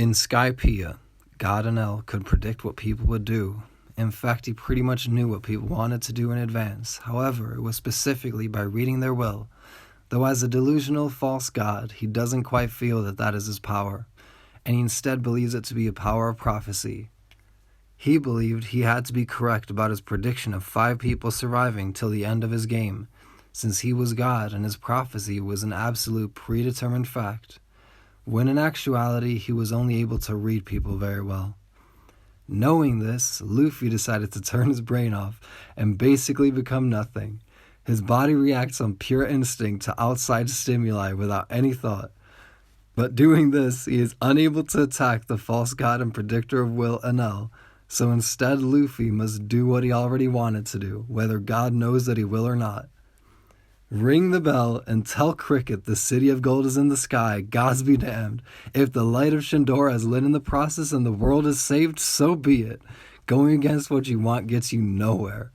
In Skypiea, God and El could predict what people would do. In fact, he pretty much knew what people wanted to do in advance. However, it was specifically by reading their will. Though as a delusional false god, he doesn't quite feel that that is his power, and he instead believes it to be a power of prophecy. He believed he had to be correct about his prediction of 5 people surviving till the end of his game, since he was God and his prophecy was an absolute predetermined fact, when in actuality he was only able to read people very well. Knowing this, Luffy decided to turn his brain off and basically become nothing. His body reacts on pure instinct to outside stimuli without any thought. But doing this, he is unable to attack the false god and predictor of will, Enel, so instead Luffy must do what he already wanted to do, whether God knows that he will or not. Ring the bell and tell Cricket the city of gold is in the sky, gods be damned. If the light of Shandora has lit in the process and the world is saved, so be it. Going against what you want gets you nowhere.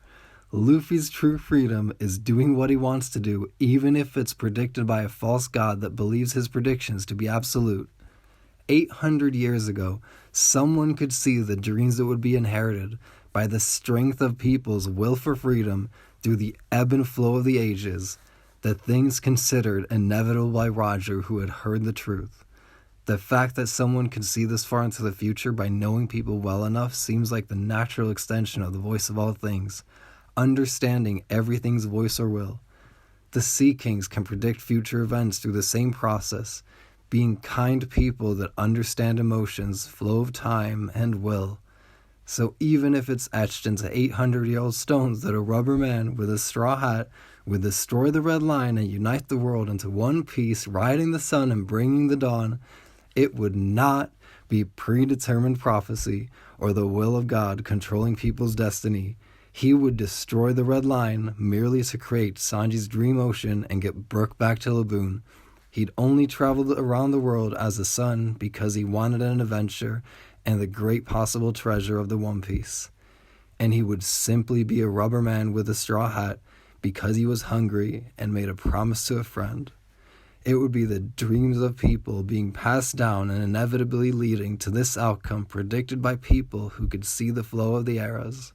Luffy's true freedom is doing what he wants to do, even if it's predicted by a false god that believes his predictions to be absolute. 800 years ago, someone could see the dreams that would be inherited by the strength of people's will for freedom through the ebb and flow of the ages, the things considered inevitable by Roger, who had heard the truth. The fact that someone could see this far into the future by knowing people well enough seems like the natural extension of the voice of all things, understanding everything's voice or will. The Sea Kings can predict future events through the same process, being kind people that understand emotions, flow of time, and will. So even if it's etched into 800-year-old stones that a rubber man with a straw hat would destroy the red line and unite the world into one piece, riding the sun and bringing the dawn, it would not be predetermined prophecy or the will of God controlling people's destiny. He would destroy the red line merely to create Sanji's dream ocean and get Brook back to Laboon. He'd only traveled around the world as a son because he wanted an adventure and the great possible treasure of the One Piece. And he would simply be a rubber man with a straw hat because he was hungry and made a promise to a friend. It would be the dreams of people being passed down and inevitably leading to this outcome predicted by people who could see the flow of the eras.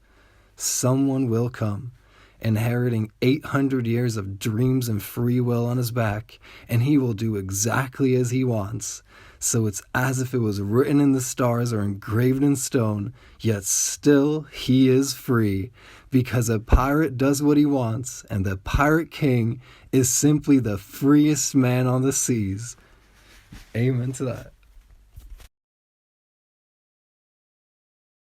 Someone will come, inheriting 800 years of dreams and free will on his back, and he will do exactly as he wants. So it's as if it was written in the stars or engraved in stone, yet still he is free, because a pirate does what he wants, and the Pirate King is simply the freest man on the seas. Amen to that.